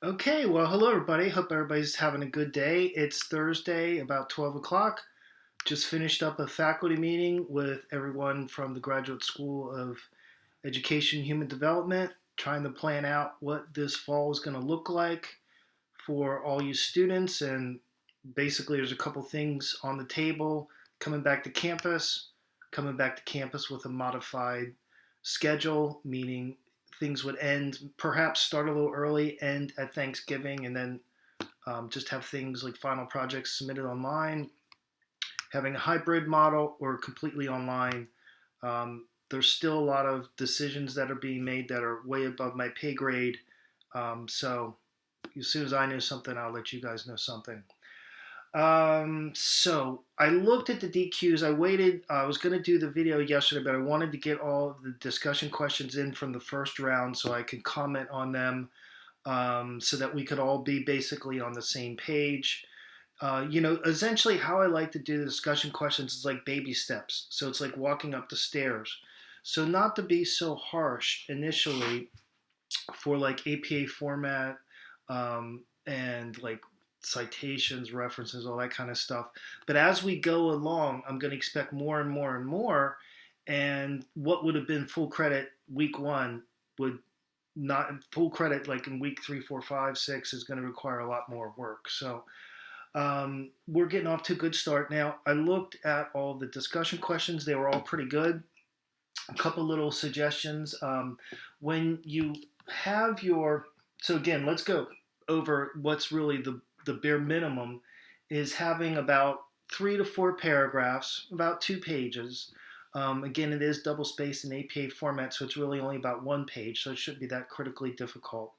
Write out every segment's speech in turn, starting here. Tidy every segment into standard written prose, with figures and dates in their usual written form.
Okay, well, hello everybody. Hope everybody's having a good day. It's Thursday, about 12 o'clock. Just finished up a faculty meeting with everyone from the Graduate School of Education and Human Development, trying to plan out what this fall is going to look like for all you students. And basically, there's a couple things on the table coming back to campus with a modified schedule, meaning things would end, perhaps start a little early, end at Thanksgiving, and then just have things like final projects submitted online, having a hybrid model or completely online. There's still a lot of decisions that are being made that are way above my pay grade. So as soon as I know something, I'll let you guys know something. So I looked at the DQs. I waited. I was going to do the video yesterday, but I wanted to get all of the discussion questions in from the first round so I could comment on them, so that we could all be basically on the same page. Essentially, how I like to do the discussion questions is like baby steps. So it's like walking up the stairs. So not to be so harsh initially for like APA format, and like citations, references, all that kind of stuff. But as we go along, I'm going to expect more and more and more. And what would have been full credit week one would not full credit like in week three, four, five, six is going to require a lot more work. So we're getting off to a good start. Now, I looked at all the discussion questions, they were all pretty good. A couple little suggestions. When you have your, so again, let's go over what's really the bare minimum is having about 3 to 4 paragraphs, about 2 pages. Again, it is double spaced in APA format, so it's really only about 1 page, so it shouldn't be that critically difficult.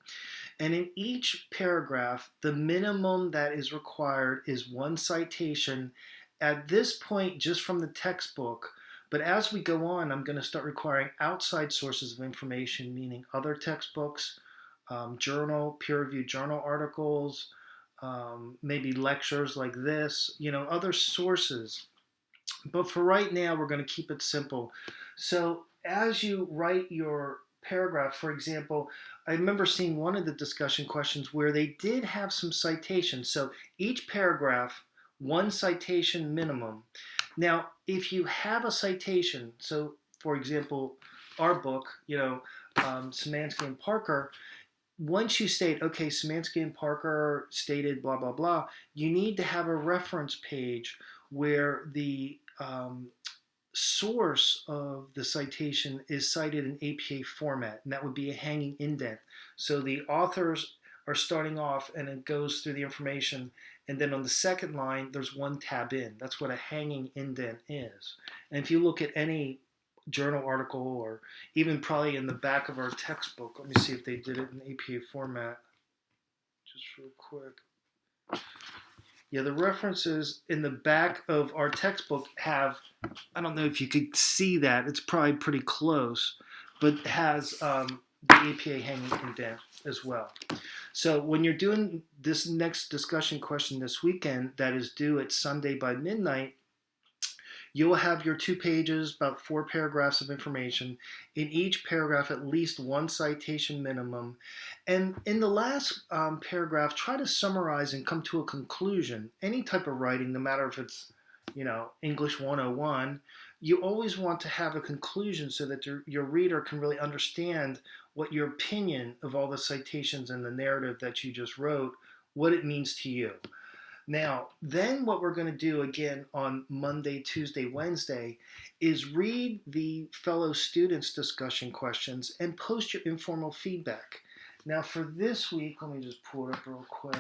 And in each paragraph, the minimum that is required is one citation at this point just from the textbook. But as we go on, I'm going to start requiring outside sources of information, meaning other textbooks, peer-reviewed journal articles, maybe lectures like this, other sources. But for right now, we're going to keep it simple. So as you write your paragraph, for example, I remember seeing one of the discussion questions where they did have some citations. So each paragraph, one citation minimum. Now, if you have a citation, so for example, our book, Szymanski and Parker, once you state, okay, Szymanski and Parker stated blah, blah, blah, you need to have a reference page where the source of the citation is cited in APA format, and that would be a hanging indent. So the authors are starting off and it goes through the information, and then on the second line, there's one tab in. That's what a hanging indent is. And if you look at any journal article or even probably in the back of our textbook, let me see if they did it in APA format, just real quick. Yeah, the references in the back of our textbook have, I don't know if you could see that, it's probably pretty close, but it has the APA hanging indent as well. So when you're doing this next discussion question this weekend that is due at Sunday by midnight, you'll have your 2 pages, about 4 paragraphs of information. In each paragraph, at least one citation minimum. And in the last paragraph, try to summarize and come to a conclusion. Any type of writing, no matter if it's, English 101, you always want to have a conclusion so that your reader can really understand what your opinion of all the citations and the narrative that you just wrote, what it means to you. Now, then what we're going to do again on Monday, Tuesday, Wednesday is read the fellow students' discussion questions and post your informal feedback. Now, for this week, let me just pull it up real quick.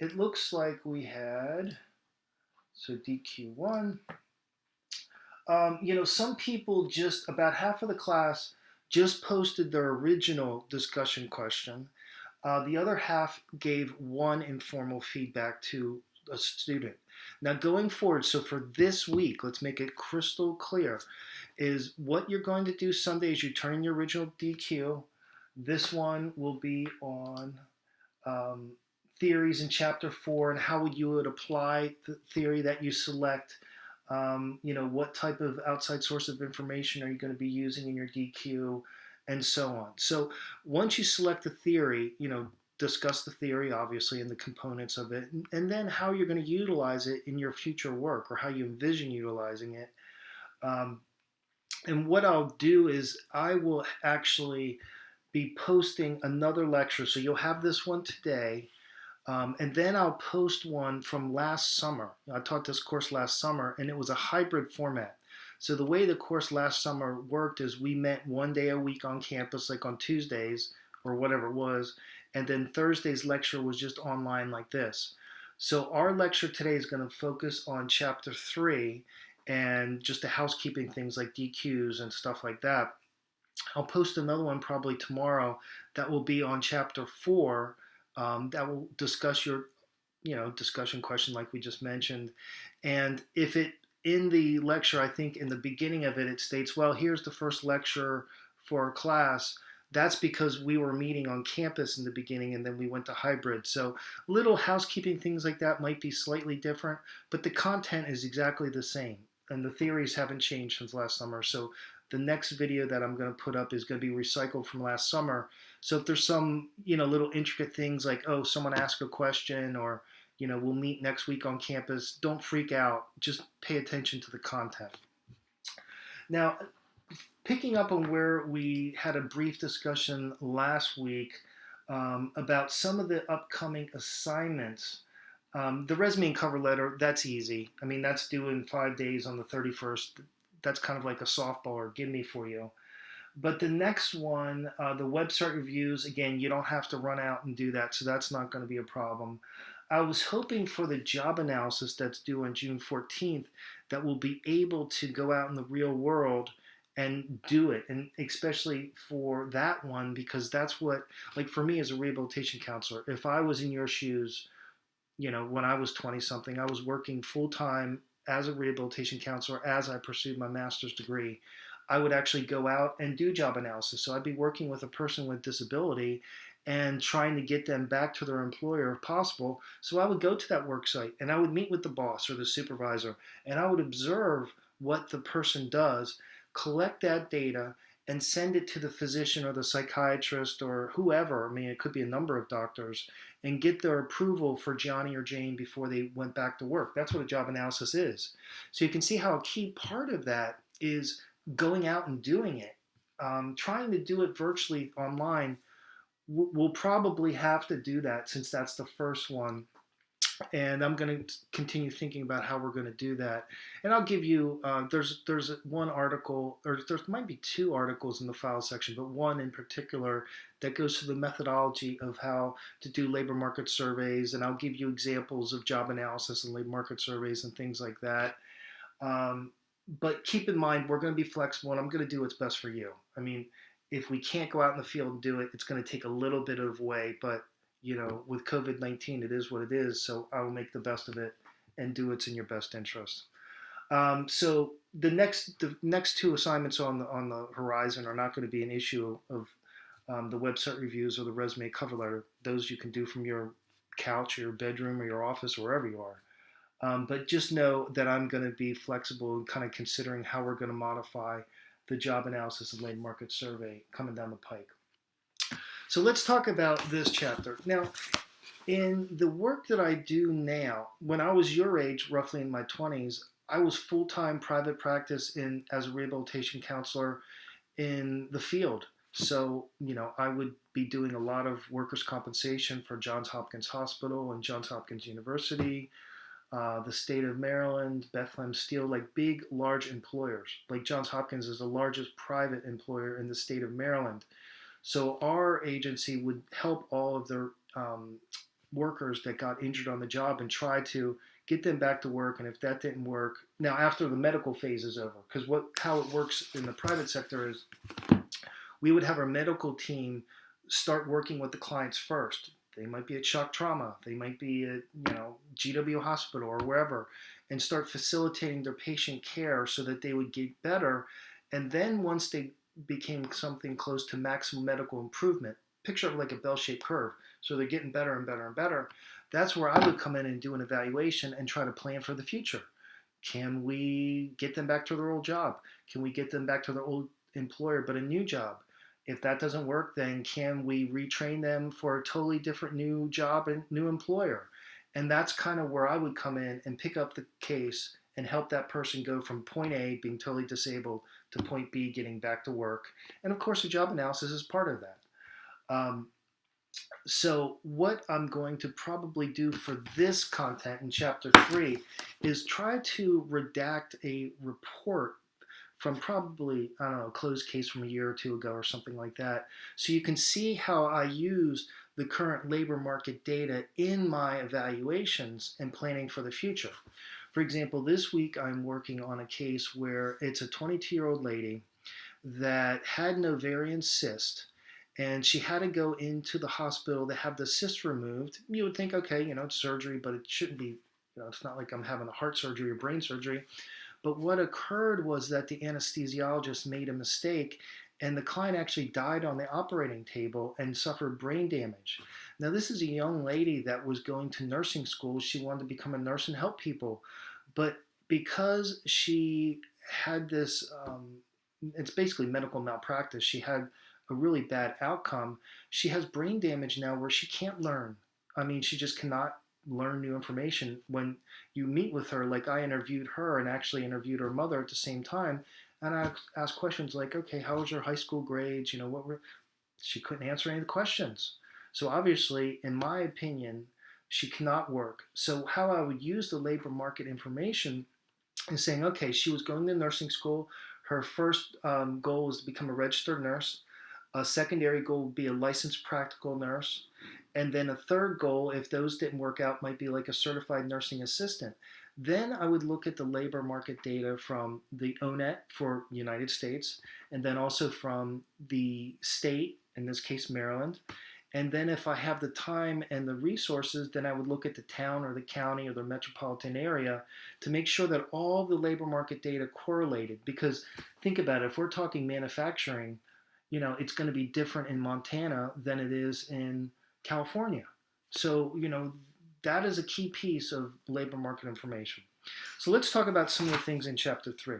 It looks like we had, so DQ1. Some people just, about half of the class just posted their original discussion question. The other half gave one informal feedback to a student. Now, going forward, so for this week, let's make it crystal clear, is what you're going to do Sunday is you turn in your original DQ. This one will be on theories in chapter 4 and how you would apply the theory that you select. What type of outside source of information are you going to be using in your DQ, and so on. So once you select the theory, discuss the theory, obviously, and the components of it, and then how you're going to utilize it in your future work or how you envision utilizing it. Um, and what I'll do is I will actually be posting another lecture. So you'll have this one today, and then I'll post one from last summer. I taught this course last summer, and it was a hybrid format. So the way the course last summer worked is we met one day a week on campus, like on Tuesdays or whatever it was, and then Thursday's lecture was just online like this. So our lecture today is going to focus on chapter 3 and just the housekeeping things like DQs and stuff like that. I'll post another one probably tomorrow that will be on chapter 4, that will discuss your discussion question like we just mentioned. And if it in the lecture, I think in the beginning of it, it states, well, here's the first lecture for our class. That's because we were meeting on campus in the beginning and then we went to hybrid. So little housekeeping things like that might be slightly different, but the content is exactly the same. And the theories haven't changed since last summer. So the next video that I'm going to put up is going to be recycled from last summer. So if there's some, little intricate things like, oh, someone asked a question, or, we'll meet next week on campus, don't freak out. Just pay attention to the content. Now, picking up on where we had a brief discussion last week about some of the upcoming assignments. The resume and cover letter, that's easy. I mean, that's due in 5 days on the 31st. That's kind of like a softball or gimme for you. But the next one, the website reviews, again, you don't have to run out and do that, so that's not going to be a problem. I was hoping for the job analysis that's due on June 14th that we'll be able to go out in the real world and do it, and especially for that one, because that's what, like for me as a rehabilitation counselor, if I was in your shoes, when I was 20 something, I was working full time as a rehabilitation counselor as I pursued my master's degree. I would actually go out and do job analysis. So I'd be working with a person with disability and trying to get them back to their employer if possible. So I would go to that work site and I would meet with the boss or the supervisor and I would observe what the person does, collect that data, and send it to the physician or the psychiatrist or whoever. I mean, it could be a number of doctors, and get their approval for Johnny or Jane before they went back to work. That's what a job analysis is. So you can see how a key part of that is going out and doing it. Trying to do it virtually online, we'll probably have to do that since that's the first one. And I'm going to continue thinking about how we're going to do that. And I'll give you, there's one article, or there might be 2 articles in the file section, but one in particular that goes to the methodology of how to do labor market surveys. And I'll give you examples of job analysis and labor market surveys and things like that. But keep in mind, we're going to be flexible and I'm going to do what's best for you. I mean, if we can't go out in the field and do it, it's going to take a little bit of way, but with COVID-19, it is what it is. So I will make the best of it and do what's in your best interest. So the next 2 assignments on the horizon are not going to be an issue of the website reviews or the resume cover letter. Those you can do from your couch or your bedroom or your office or wherever you are. But just know that I'm going to be flexible and kind of considering how we're going to modify the job analysis and labor market survey coming down the pike. So let's talk about this chapter. Now, in the work that I do now, when I was your age, roughly in my 20s, I was full-time private practice as a rehabilitation counselor in the field. So, I would be doing a lot of workers' compensation for Johns Hopkins Hospital and Johns Hopkins University, the state of Maryland, Bethlehem Steel, like big, large employers. Like Johns Hopkins is the largest private employer in the state of Maryland. So our agency would help all of their workers that got injured on the job and try to get them back to work. And if that didn't work, now after the medical phase is over, because how it works in the private sector is we would have our medical team start working with the clients first. They might be at shock trauma, they might be at GW Hospital or wherever, and start facilitating their patient care so that they would get better. And then once they became something close to maximum medical improvement, picture it like a bell-shaped curve, so they're getting better and better and better, that's where I would come in and do an evaluation and try to plan for the future. Can we get them back to their old job? Can we get them back to their old employer but a new job? If that doesn't work, then can we retrain them for a totally different new job and new employer? And that's kind of where I would come in and pick up the case and help that person go from point A, being totally disabled, to point B, getting back to work. And of course, the job analysis is part of that. Um, so, what I'm going to probably do for this content in chapter 3 is try to redact a report from probably, I don't know, a closed case from a year or two ago or something like that. So you can see how I use the current labor market data in my evaluations and planning for the future. For example, this week I'm working on a case where it's a 22-year-old lady that had an ovarian cyst, and she had to go into the hospital to have the cyst removed. You would think, okay, it's surgery, but it shouldn't be, it's not like I'm having a heart surgery or brain surgery. But what occurred was that the anesthesiologist made a mistake, and the client actually died on the operating table and suffered brain damage. Now, this is a young lady that was going to nursing school. She wanted to become a nurse and help people. But because she had this, it's basically medical malpractice, she had a really bad outcome. She has brain damage now where she can't learn. I mean, she just cannot learn new information. When you meet with her, like I interviewed her and actually interviewed her mother at the same time, and I asked questions like, okay, how was your high school grades? What were, she couldn't answer any of the questions. So obviously, in my opinion, she cannot work. So how I would use the labor market information is saying, okay, she was going to nursing school. Her first goal was to become a registered nurse. A secondary goal would be a licensed practical nurse. And then a third goal, if those didn't work out, might be like a certified nursing assistant. Then I would look at the labor market data from the ONET for the United States, and then also from the state, in this case Maryland. And then if I have the time and the resources, then I would look at the town or the county or the metropolitan area to make sure that all the labor market data correlated. Because think about it, if we're talking manufacturing, it's going to be different in Montana than it is in California. So, that is a key piece of labor market information. So let's talk about some of the things in chapter 3.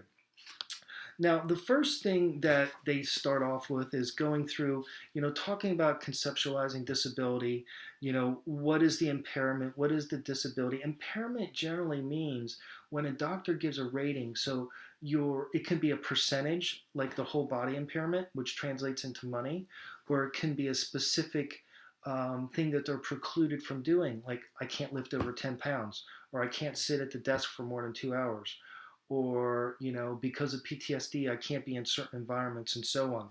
Now, the first thing that they start off with is going through, talking about conceptualizing disability. What is the impairment? What is the disability? Impairment generally means when a doctor gives a rating, so it can be a percentage, like the whole body impairment, which translates into money, or it can be a specific thing that they're precluded from doing, like I can't lift over 10 pounds, or I can't sit at the desk for more than 2 hours, or because of PTSD I can't be in certain environments, and so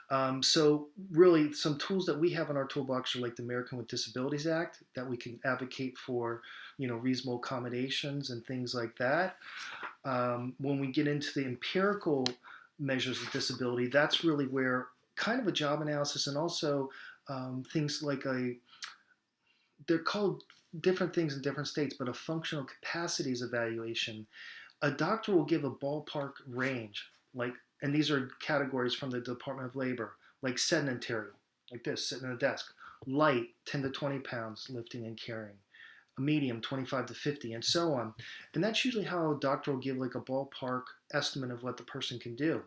on. So really some tools that we have in our toolbox are like the American with Disabilities Act, that we can advocate for reasonable accommodations and things like that. When we get into the empirical measures of disability, that's really where kind of a job analysis, and also things like they're called different things in different states, but a functional capacities evaluation. A doctor will give a ballpark range, like, and these are categories from the Department of Labor, like sedentary, like this, sitting at a desk, light, 10 to 20 pounds, lifting and carrying, a medium, 25 to 50, and so on. And that's usually how a doctor will give like a ballpark estimate of what the person can do.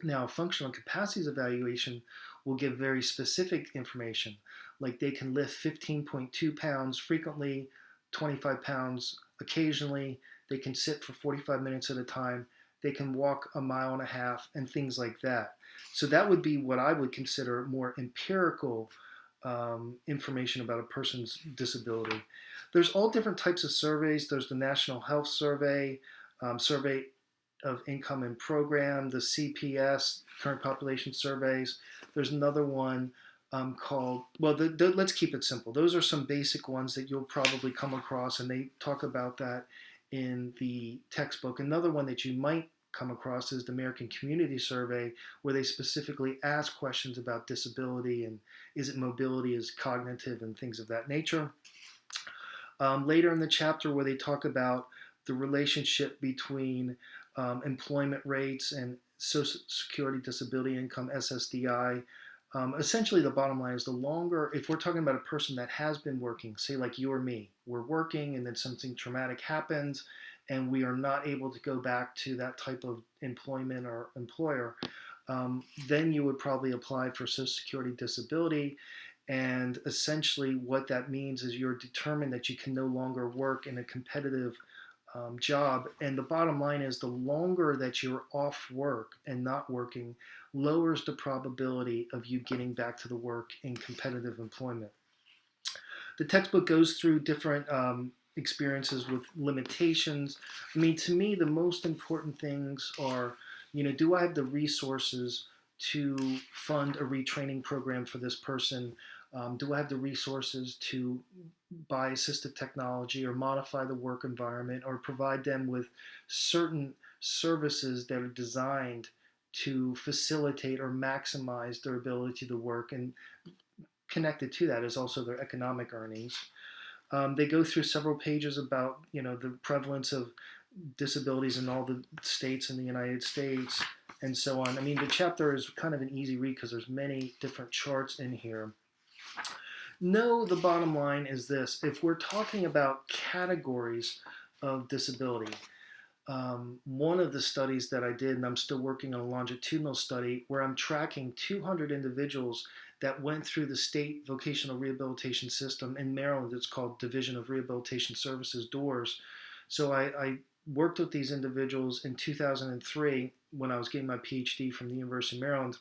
Now, functional capacities evaluation will give very specific information, like they can lift 15.2 pounds frequently, 25 pounds occasionally, they can sit for 45 minutes at a time, they can walk a mile and a half, and things like that. So that would be what I would consider more empirical information about a person's disability. There's all different types of surveys. There's the National Health Survey, Survey of Income and Program, the CPS, Current Population Surveys. There's another one called, well, let's keep it simple. Those are some basic ones that you'll probably come across, and they talk about that in the textbook. Another one that you might come across is the American Community Survey, where they specifically ask questions about disability and is it mobility, is cognitive, and things of that nature. Later in the chapter, where they talk about the relationship between employment rates and Social Security Disability Income, SSDI. Essentially, the bottom line is the longer, if we're talking about a person that has been working, say like you or me, we're working and then something traumatic happens and we are not able to go back to that type of employment or employer, Then you would probably apply for Social Security disability. And essentially, what that means is you're determined that you can no longer work in a competitive job. And the bottom line is the longer that you're off work and not working lowers the probability of you getting back to the work in competitive employment. The textbook goes through different experiences with limitations. I mean, to me, the most important things are, do I have the resources to fund a retraining program for this person? Do I have the resources to buy assistive technology or modify the work environment or provide them with certain services that are designed to facilitate or maximize their ability to work? And connected to that is also their economic earnings. They go through several pages about the prevalence of disabilities in all the states in the United States and so on. I mean, the chapter is kind of an easy read because there's many different charts in here. No, the bottom line is this: if we're talking about categories of disability, one of the studies that I did, and I'm still working on a longitudinal study where I'm tracking 200 individuals that went through the state vocational rehabilitation system in Maryland. It's called Division of Rehabilitation Services, DOORS. So I worked with these individuals in 2003 when I was getting my PhD from the University of Maryland.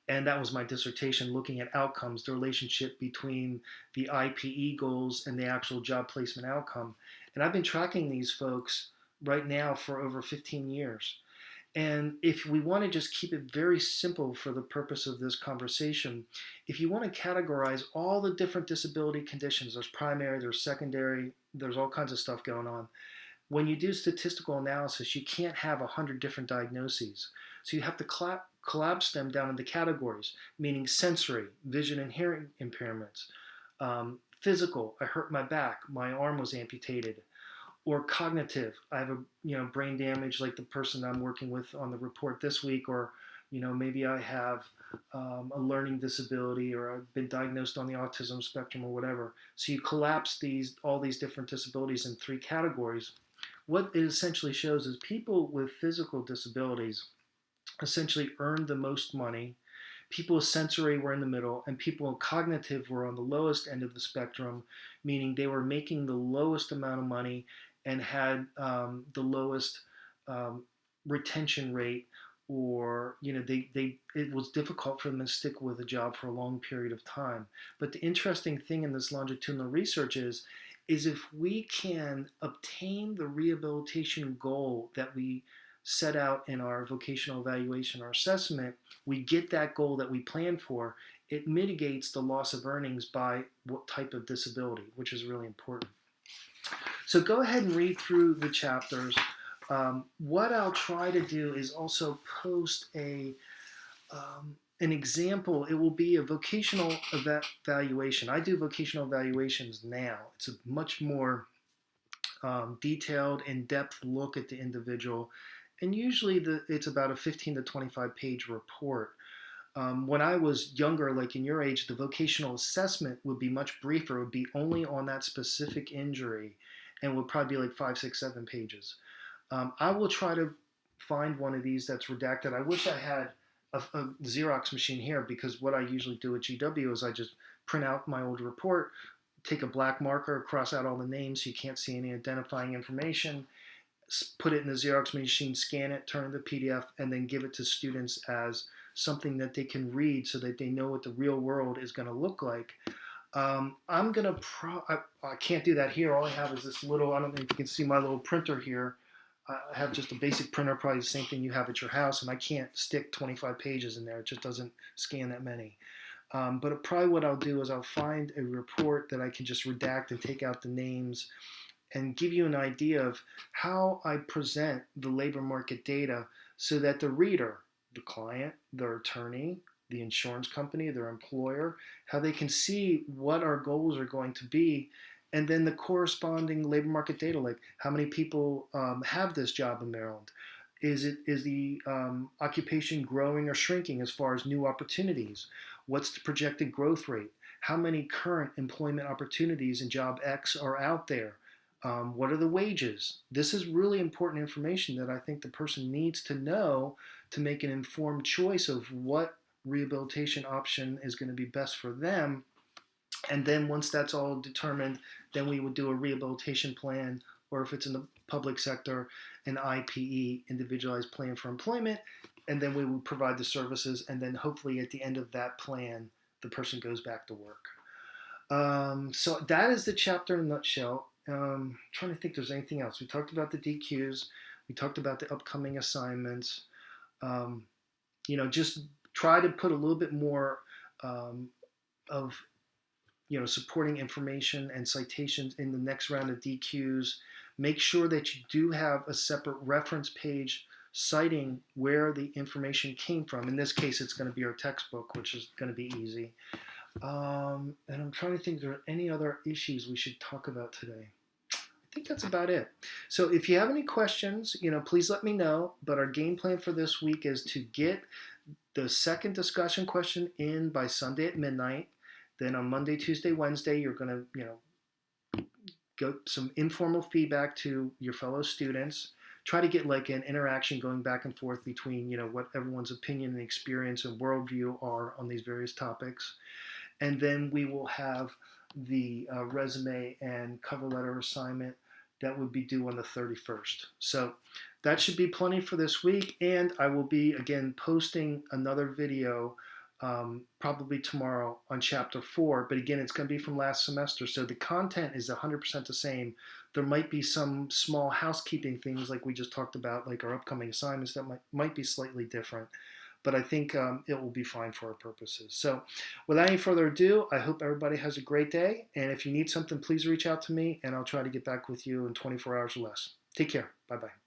And that was my dissertation, looking at outcomes, the relationship between the IPE goals and the actual job placement outcome. And I've been tracking these folks right now for over 15 years. And if we want to just keep it very simple for the purpose of this conversation, if you want to categorize all the different disability conditions, there's primary, there's secondary, there's all kinds of stuff going on. When you do statistical analysis, you can't have 100 different diagnoses. So you have to collapse them down into categories, meaning sensory, vision and hearing impairments, physical, I hurt my back, my arm was amputated, or cognitive, I have a brain damage like the person I'm working with on the report this week, or maybe I have a learning disability, or I've been diagnosed on the autism spectrum, or whatever. So you collapse all these different disabilities in three categories. What it essentially shows is people with physical disabilities essentially earned the most money. People with sensory were in the middle, and people with cognitive were on the lowest end of the spectrum, meaning they were making the lowest amount of money and had the lowest retention rate, or it was difficult for them to stick with a job for a long period of time. But the interesting thing in this longitudinal research is if we can obtain the rehabilitation goal that we set out in our vocational evaluation or assessment, we get that goal that we plan for, it mitigates the loss of earnings by what type of disability, which is really important. So go ahead and read through the chapters. What I'll try to do is also post an example. It will be a vocational evaluation. I do vocational evaluations now. It's a much more detailed, in-depth look at the individual. And usually it's about a 15 to 25 page report. When I was younger, like in your age, the vocational assessment would be much briefer. It would be only on that specific injury and would probably be like 5, 6, 7 pages. I will try to find one of these that's redacted. I wish I had a Xerox machine here, because what I usually do at GW is I just print out my old report, take a black marker, cross out all the names so you can't see any identifying information, put it in the Xerox machine, scan it, turn it into PDF, and then give it to students as something that they can read so that they know what the real world is going to look like. I'm going to, I can't do that here. All I have is this little, I don't know if you can see my little printer here. I have just a basic printer, probably the same thing you have at your house, and I can't stick 25 pages in there. It just doesn't scan that many. But probably what I'll do is I'll find a report that I can just redact and take out the names and give you an idea of how I present the labor market data so that the reader, the client, their attorney, the insurance company, their employer, how they can see what our goals are going to be, and then the corresponding labor market data, like how many people have this job in Maryland. Is the occupation growing or shrinking as far as new opportunities? What's the projected growth rate? How many current employment opportunities in job X are out there? What are the wages? This is really important information that I think the person needs to know to make an informed choice of what rehabilitation option is going to be best for them. And then once that's all determined, then we would do a rehabilitation plan, or if it's in the public sector, an IPE, individualized plan for employment. And then we would provide the services. And then hopefully at the end of that plan, the person goes back to work. So that is the chapter in a nutshell. Trying to think if there's anything else. We talked about the DQs. We talked about the upcoming assignments. Just try to put a little bit more of supporting information and citations in the next round of DQs. Make sure that you do have a separate reference page citing where the information came from. In this case, it's going to be our textbook, which is going to be easy. And I'm trying to think if there are any other issues we should talk about today. I think that's about it. So if you have any questions, please let me know. But our game plan for this week is to get the second discussion question in by Sunday at midnight. Then on Monday, Tuesday, Wednesday, you're going to, go some informal feedback to your fellow students. Try to get like an interaction going back and forth between, what everyone's opinion and experience and worldview are on these various topics. And then we will have the resume and cover letter assignment that would be due on the 31st. So that should be plenty for this week. And I will be, again, posting another video probably tomorrow on chapter 4. But again, it's going to be from last semester. So the content is 100% the same. There might be some small housekeeping things like we just talked about, like our upcoming assignments that might be slightly different. But I think it will be fine for our purposes. So without any further ado, I hope everybody has a great day. And if you need something, please reach out to me, and I'll try to get back with you in 24 hours or less. Take care. Bye-bye.